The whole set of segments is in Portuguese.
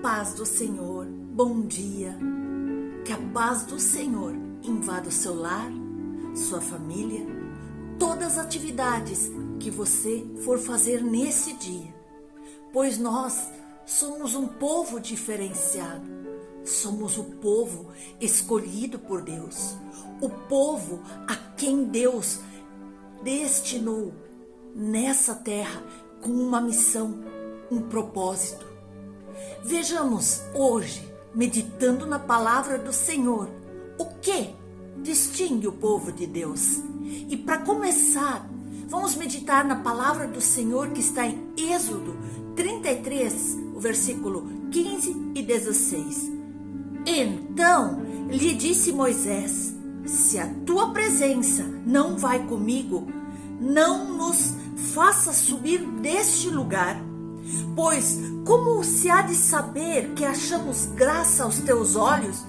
paz do Senhor, bom dia. Que a paz do Senhor invada o seu lar, sua família, todas as atividades que você for fazer nesse dia. Pois nós somos um povo diferenciado. Somos o povo escolhido por Deus. O povo a quem Deus destinou nessa terra com uma missão, um propósito. Vejamos hoje, meditando na palavra do Senhor, o que distingue o povo de Deus. E para começar, vamos meditar na palavra do Senhor que está em Êxodo 33, o versículo 15 e 16. Então lhe disse Moisés: se a tua presença não vai comigo, não nos faça subir deste lugar. Pois como se há de saber que achamos graça aos teus olhos,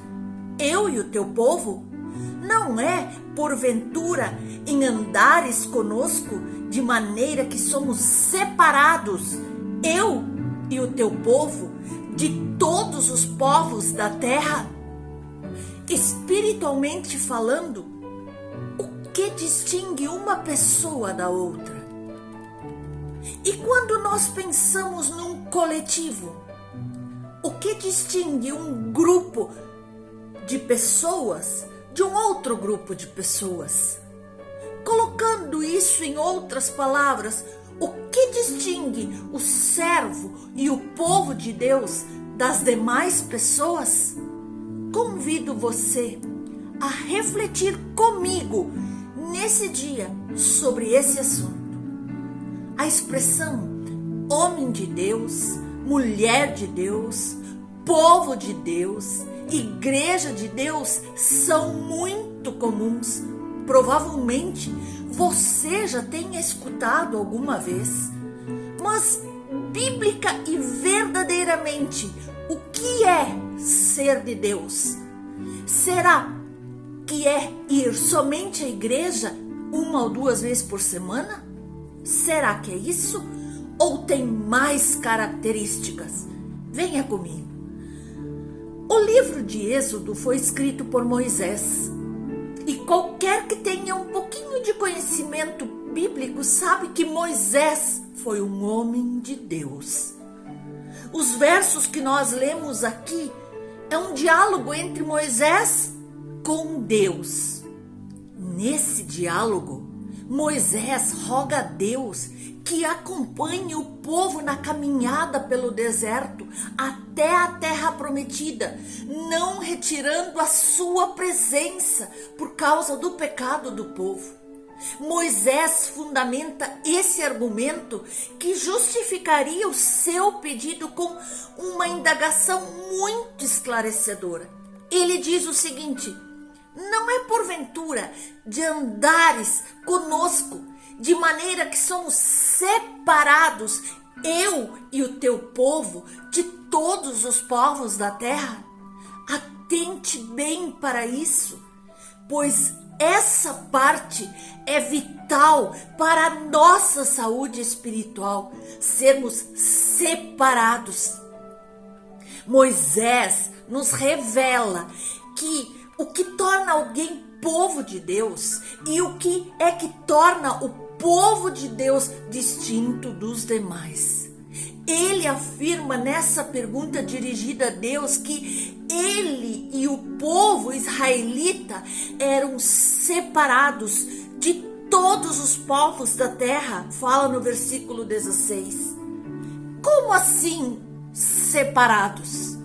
eu e o teu povo? Não é, porventura, em andares conosco, de maneira que somos separados, eu e o teu povo, de todos os povos da terra? Espiritualmente falando, o que distingue uma pessoa da outra? E quando nós pensamos num coletivo, o que distingue um grupo de pessoas de um outro grupo de pessoas? Colocando isso em outras palavras, o que distingue o servo e o povo de Deus das demais pessoas? Convido você a refletir comigo nesse dia sobre esse assunto. A expressão homem de Deus, mulher de Deus, povo de Deus, igreja de Deus são muito comuns. Provavelmente você já tenha escutado alguma vez. Mas bíblica e verdadeiramente, o que é ser de Deus? Será que é ir somente à igreja uma ou duas vezes por semana? Será que é isso? Ou tem mais características? Venha comigo. O livro de Êxodo foi escrito por Moisés. E qualquer que tenha um pouquinho de conhecimento bíblico sabe que Moisés foi um homem de Deus. Os versos que nós lemos aqui é um diálogo entre Moisés com Deus. Nesse diálogo, Moisés roga a Deus que acompanhe o povo na caminhada pelo deserto até a terra prometida, não retirando a sua presença por causa do pecado do povo. Moisés fundamenta esse argumento que justificaria o seu pedido com uma indagação muito esclarecedora. Ele diz o seguinte: não é porventura de andares conosco, de maneira que somos separados, eu e o teu povo, de todos os povos da terra? Atente bem para isso, pois essa parte é vital para a nossa saúde espiritual, sermos separados. Moisés nos revela que o que torna alguém povo de Deus e o que é que torna o povo de Deus distinto dos demais. Ele afirma nessa pergunta dirigida a Deus que ele e o povo israelita eram separados de todos os povos da terra, fala no versículo 16. Como assim separados?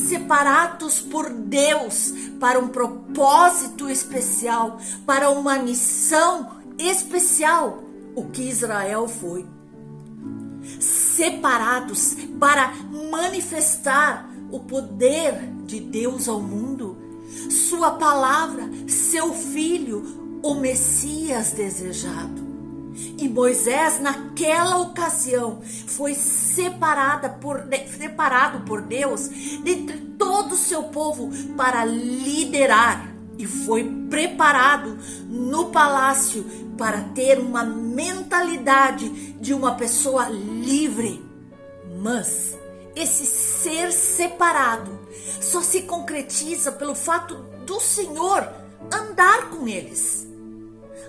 Separados por Deus para um propósito especial, para uma missão especial, o que Israel foi. Separados para manifestar o poder de Deus ao mundo, sua palavra, seu filho, o Messias desejado. E Moisés, naquela ocasião, foi separado por Deus dentre todo o seu povo para liderar, e foi preparado no palácio para ter uma mentalidade de uma pessoa livre. Mas esse ser separado só se concretiza pelo fato do Senhor andar com eles.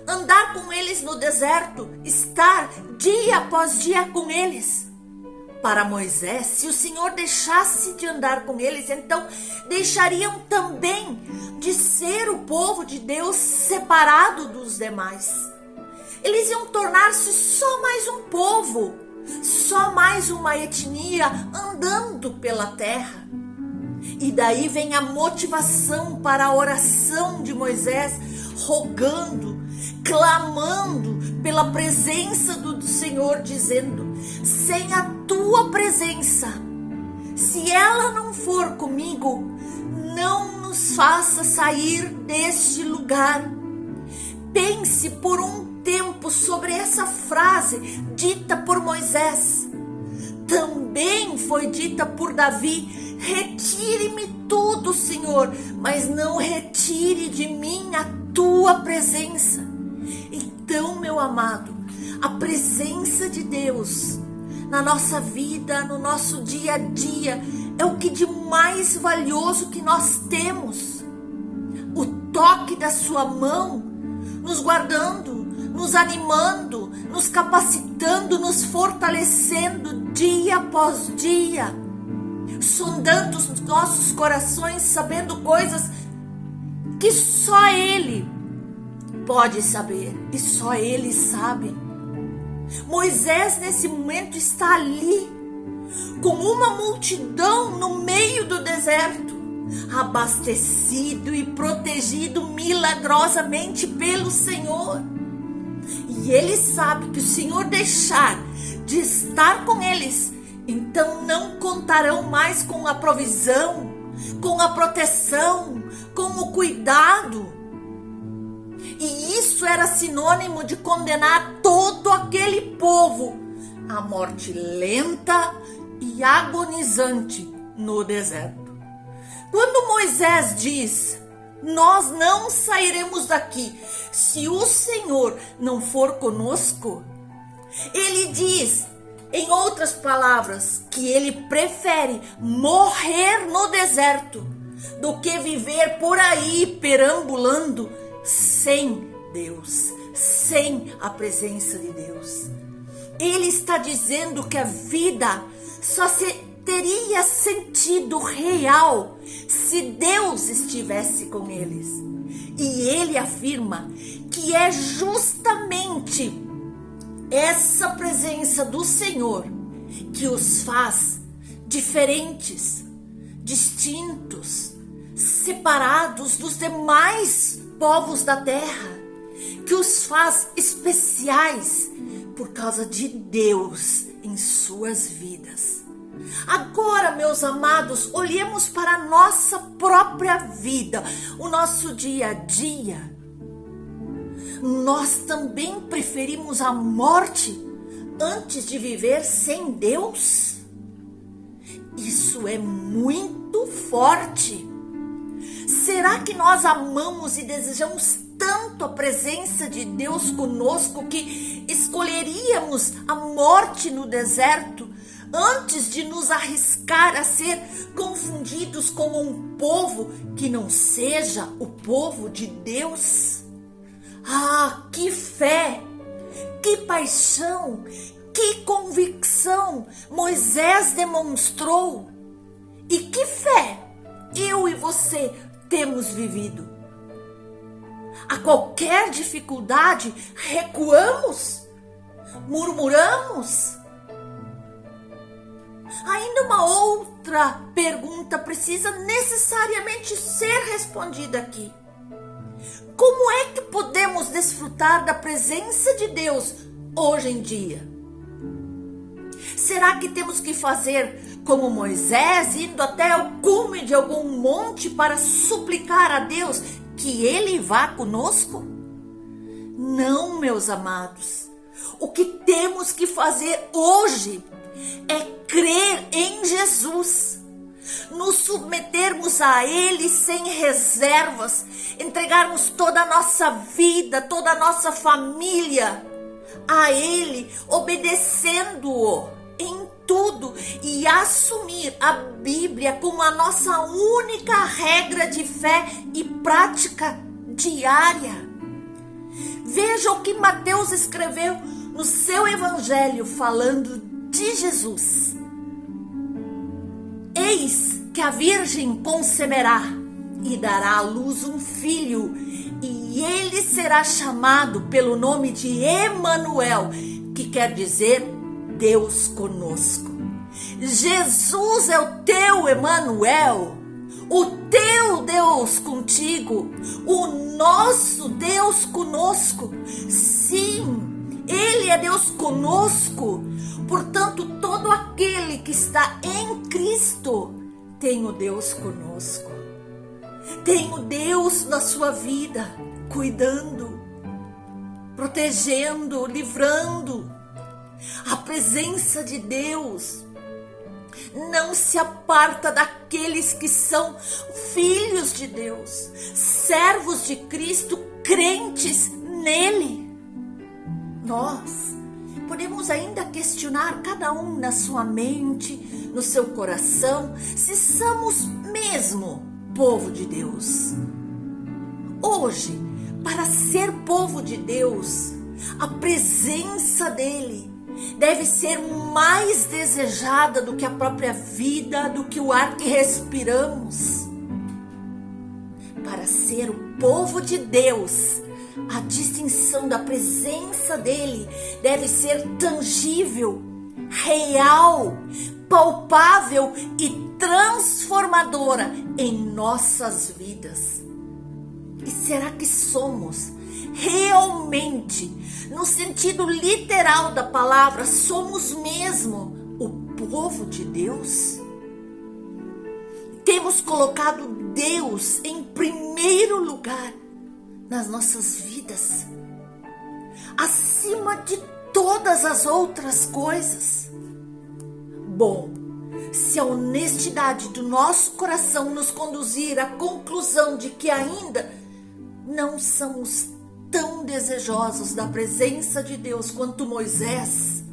Andar com eles no deserto, estar dia após dia com eles. Para Moisés, se o Senhor deixasse de andar com eles, então deixariam também de ser o povo de Deus separado dos demais. Eles iam tornar-se só mais um povo, só mais uma etnia andando pela terra. E daí vem a motivação para a oração de Moisés, rogando, clamando pela presença do Senhor, dizendo: sem a tua presença, se ela não for comigo, não nos faça sair deste lugar. Pense por um tempo sobre essa frase dita por Moisés. Também foi dita por Davi: retire-me tudo, Senhor, mas não retire de mim a tua presença. Então, meu amado, a presença de Deus na nossa vida, no nosso dia a dia, é o que de mais valioso que nós temos. O toque da sua mão, nos guardando, nos animando, nos capacitando, nos fortalecendo dia após dia, sondando os nossos corações, sabendo coisas que só Ele pode saber e só Ele sabe. Moisés nesse momento está ali, com uma multidão no meio do deserto, abastecido e protegido milagrosamente pelo Senhor. E ele sabe que o Senhor deixar de estar com eles, então não contarão mais com a provisão, com a proteção, com o cuidado. E isso era sinônimo de condenar todo aquele povo à morte lenta e agonizante no deserto. Quando Moisés diz: nós não sairemos daqui se o Senhor não for conosco, ele diz, em outras palavras, que ele prefere morrer no deserto do que viver por aí perambulando sem Deus, sem a presença de Deus. Ele está dizendo que a vida só teria sentido real se Deus estivesse com eles. E ele afirma que é justamente essa presença do Senhor que os faz diferentes, distintos, separados dos demais povos da terra, que os faz especiais por causa de Deus em suas vidas. Agora, meus amados, olhemos para a nossa própria vida, o nosso dia a dia. Nós também preferimos a morte antes de viver sem Deus? Isso é muito forte. Será que nós amamos e desejamos tanto a presença de Deus conosco que escolheríamos a morte no deserto antes de nos arriscar a ser confundidos com um povo que não seja o povo de Deus? Ah, que fé, que paixão, que convicção Moisés demonstrou! E que fé eu e você temos vivido? A qualquer dificuldade, recuamos? Murmuramos? Ainda uma outra pergunta precisa necessariamente ser respondida aqui. Como é que podemos desfrutar da presença de Deus hoje em dia? Será que temos que fazer como Moisés, indo até o cume de algum monte para suplicar a Deus que Ele vá conosco? Não, meus amados. O que temos que fazer hoje é crer em Jesus, nos submetermos a Ele sem reservas, entregarmos toda a nossa vida, toda a nossa família a Ele, obedecendo-o em tudo e assumir a Bíblia como a nossa única regra de fé e prática diária. Veja o que Mateus escreveu no seu evangelho falando de Jesus. Eis que a virgem conceberá e dará à luz um filho, e ele será chamado pelo nome de Emanuel, que quer dizer Deus conosco. Jesus é o teu Emanuel, o teu Deus contigo, o nosso Deus conosco. Sim, Ele é Deus conosco. Portanto, todo aquele que está em Cristo tem o Deus conosco. Tem o Deus na sua vida, cuidando, protegendo, livrando. A presença de Deus não se aparta daqueles que são filhos de Deus, servos de Cristo, crentes nele. Nós podemos ainda questionar cada um na sua mente, no seu coração, se somos mesmo povo de Deus. Hoje, para ser povo de Deus, a presença dele deve ser mais desejada do que a própria vida, do que o ar que respiramos. Para ser o povo de Deus, a distinção da presença dele deve ser tangível, real, palpável e transformadora em nossas vidas. E será que somos realmente, no sentido literal da palavra, somos mesmo o povo de Deus? Temos colocado Deus em primeiro lugar nas nossas vidas, acima de todas as outras coisas? Bom, se a honestidade do nosso coração nos conduzir à conclusão de que ainda não somos tão desejosos da presença de Deus quanto Moisés,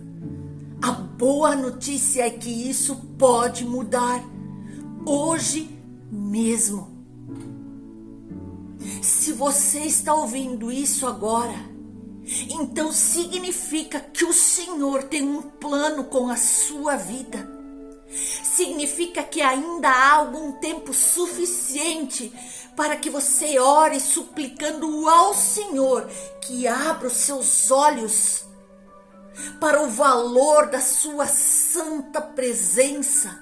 a boa notícia é que isso pode mudar hoje mesmo. Se você está ouvindo isso agora, então significa que o Senhor tem um plano com a sua vida. Significa que ainda há algum tempo suficiente para que você ore suplicando ao Senhor que abra os seus olhos para o valor da sua santa presença.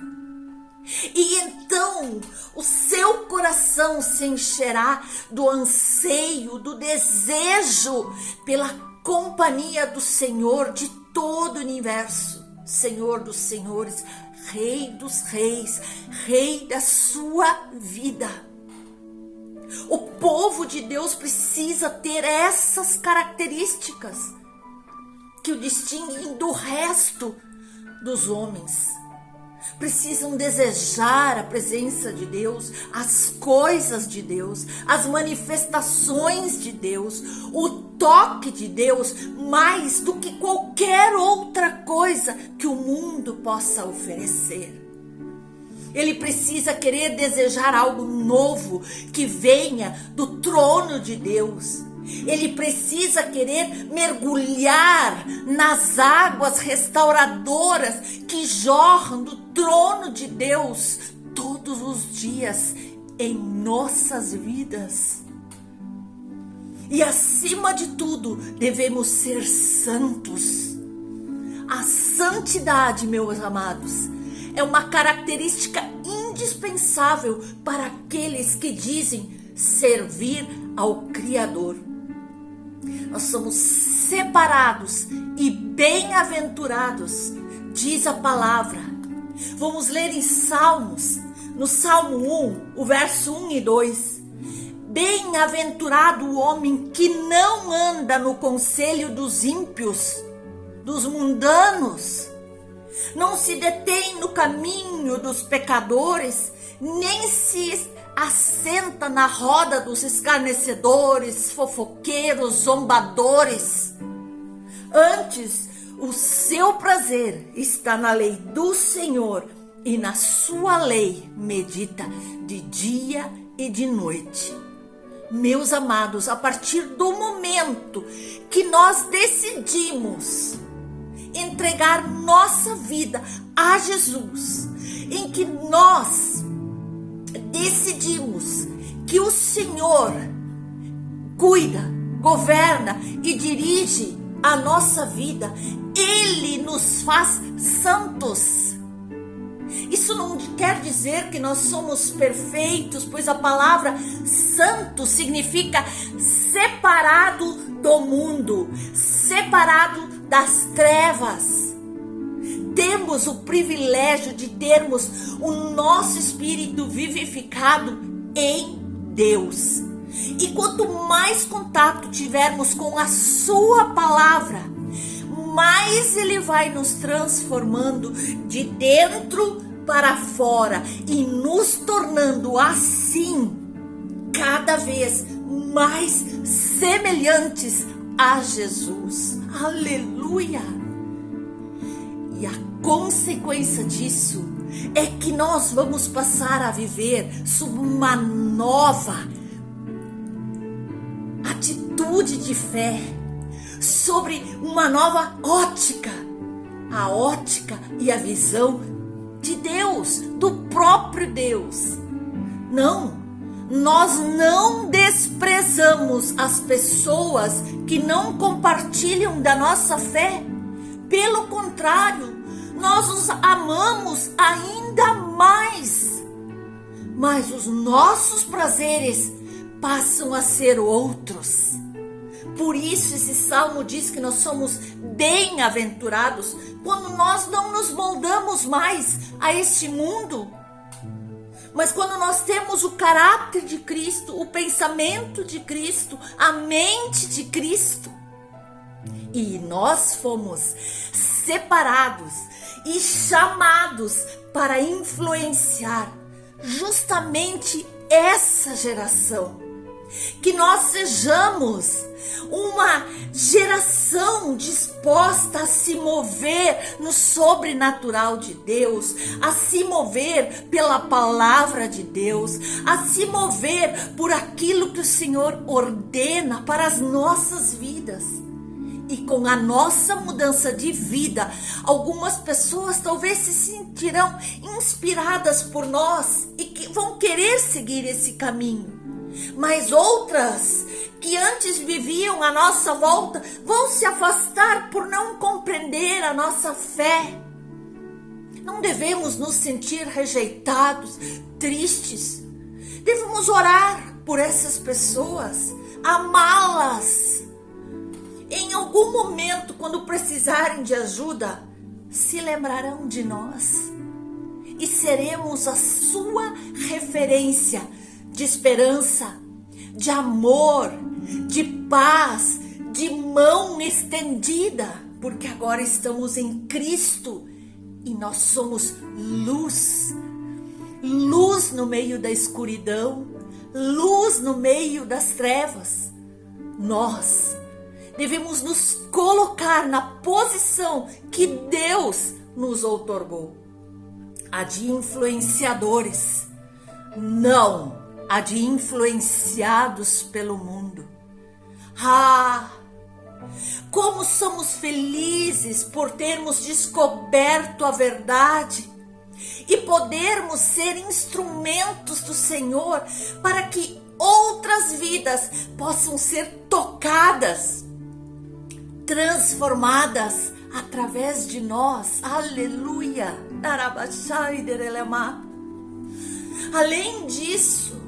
E então o seu coração se encherá do anseio, do desejo pela companhia do Senhor de todo o universo, Senhor dos senhores, Rei dos reis, Rei da sua vida. O povo de Deus precisa ter essas características que o distinguem do resto dos homens. Precisam desejar a presença de Deus, as coisas de Deus, as manifestações de Deus, o toque de Deus, mais do que qualquer outra coisa que o mundo possa oferecer. Ele precisa querer desejar algo novo que venha do trono de Deus. Ele precisa querer mergulhar nas águas restauradoras que jorram do trono de Deus todos os dias em nossas vidas. E acima de tudo, devemos ser santos. A santidade, meus amados, é uma característica indispensável para aqueles que dizem servir ao Criador. Nós somos separados e bem-aventurados, diz a palavra. Vamos ler em Salmos, no Salmo 1, o verso 1 e 2. Bem-aventurado o homem que não anda no conselho dos ímpios, dos mundanos, não se detém no caminho dos pecadores, nem se assenta na roda dos escarnecedores, fofoqueiros, zombadores. Antes, O seu prazer está na lei do Senhor, e na sua lei medita de dia e de noite. Meus amados, a partir do momento que nós decidimos entregar nossa vida a Jesus, em que nós decidimos que o Senhor cuida, governa e dirige a nossa vida, Ele nos faz santos. Isso não quer dizer que nós somos perfeitos, pois a palavra santo significa separado do mundo, separado das trevas. Temos o privilégio de termos o nosso espírito vivificado em Deus. E quanto mais contato tivermos com a sua palavra, mais Ele vai nos transformando de dentro para fora e nos tornando assim cada vez mais semelhantes a Jesus. Aleluia! E a consequência disso é que nós vamos passar a viver sob uma nova atitude de fé, sobre uma nova ótica, a ótica e a visão de Deus, do próprio Deus. Não, nós não desprezamos as pessoas que não compartilham da nossa fé. Pelo contrário, nós os amamos ainda mais. Mas os nossos prazeres passam a ser outros. Por isso esse salmo diz que nós somos bem-aventurados quando nós não nos moldamos mais a este mundo, mas quando nós temos o caráter de Cristo, o pensamento de Cristo, a mente de Cristo. E nós fomos separados e chamados para influenciar justamente essa geração. Que nós sejamos uma geração disposta a se mover no sobrenatural de Deus, a se mover pela palavra de Deus, a se mover por aquilo que o Senhor ordena para as nossas vidas. E com a nossa mudança de vida, algumas pessoas talvez se sentirão inspiradas por nós e que vão querer seguir esse caminho. Mas outras que antes viviam à nossa volta vão se afastar por não compreender a nossa fé. Não devemos nos sentir rejeitados, tristes. Devemos orar por essas pessoas, amá-las. Em algum momento, quando precisarem de ajuda, se lembrarão de nós e seremos a sua referência de esperança, de amor, de paz, de mão estendida, porque agora estamos em Cristo e nós somos luz, luz no meio da escuridão, luz no meio das trevas. Nós devemos nos colocar na posição que Deus nos outorgou, a de influenciadores, não a de influenciados pelo mundo. Ah, como somos felizes por termos descoberto a verdade e podermos ser instrumentos do Senhor para que outras vidas possam ser tocadas, transformadas através de nós. Aleluia! Além disso,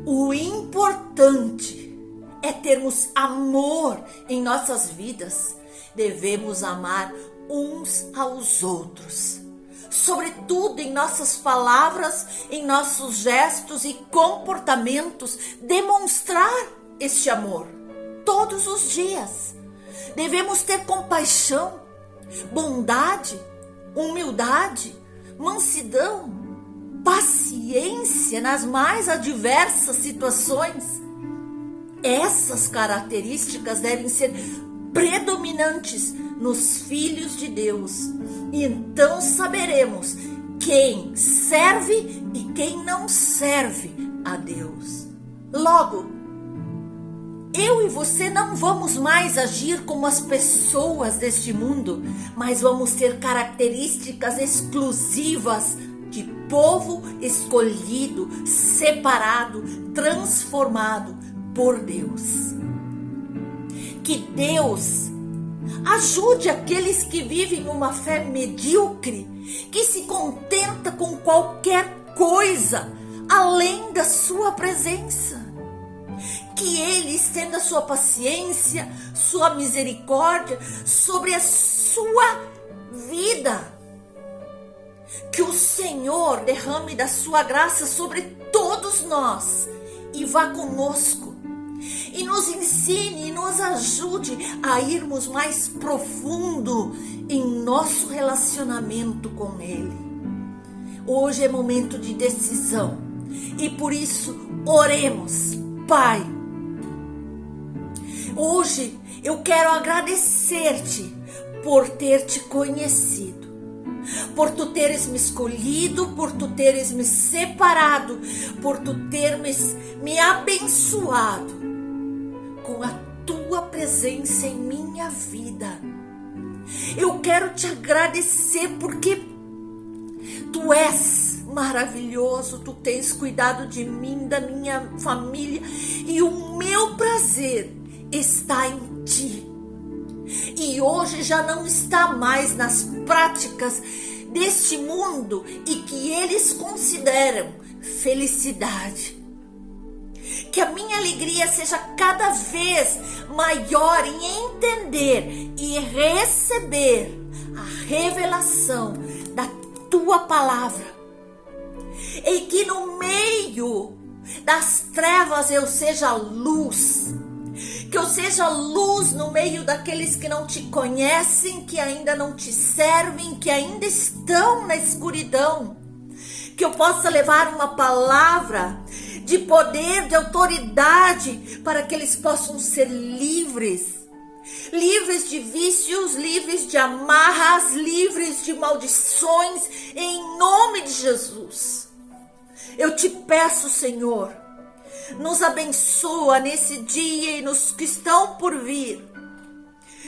o importante é termos amor em nossas vidas. Devemos amar uns aos outros, sobretudo em nossas palavras, em nossos gestos e comportamentos, demonstrar este amor todos os dias. Devemos ter compaixão, bondade, humildade, mansidão, paciência nas mais adversas situações. Essas características devem ser predominantes nos filhos de Deus. E então saberemos quem serve e quem não serve a Deus. Logo, eu e você não vamos mais agir como as pessoas deste mundo, mas vamos ter características exclusivas de povo escolhido, separado, transformado por Deus. Que Deus ajude aqueles que vivem uma fé medíocre, que se contenta com qualquer coisa além da sua presença. Que Ele estenda sua paciência, sua misericórdia sobre a sua vida. Que o Senhor derrame da sua graça sobre todos nós e vá conosco. E nos ensine e nos ajude a irmos mais profundo em nosso relacionamento com Ele. Hoje é momento de decisão e por isso oremos. Pai, hoje eu quero agradecer-te por ter te conhecido, por tu teres me escolhido, por tu teres me separado, por tu teres me abençoado com a tua presença em minha vida. Eu quero te agradecer porque tu és maravilhoso, tu tens cuidado de mim, da minha família, e o meu prazer está em ti. E hoje já não está mais nas práticas deste mundo e que eles consideram felicidade. Que a minha alegria seja cada vez maior em entender e receber a revelação da tua palavra. E que no meio das trevas eu seja luz. Que eu seja luz no meio daqueles que não te conhecem, que ainda não te servem, que ainda estão na escuridão. Que eu possa levar uma palavra de poder, de autoridade, para que eles possam ser livres. Livres de vícios, livres de amarras, livres de maldições, em nome de Jesus. Eu te peço, Senhor, nos abençoa nesse dia e nos que estão por vir.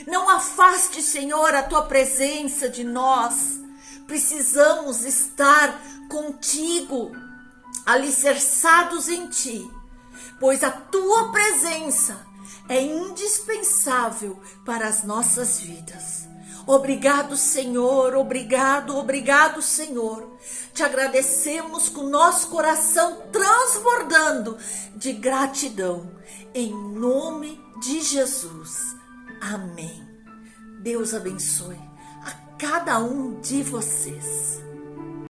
Não afaste, Senhor, a tua presença de nós. Precisamos estar contigo, alicerçados em ti, pois a tua presença é indispensável para as nossas vidas. Obrigado, Senhor, obrigado, Senhor. Te agradecemos com nosso coração transbordando de gratidão. Em nome de Jesus. Amém. Deus abençoe a cada um de vocês.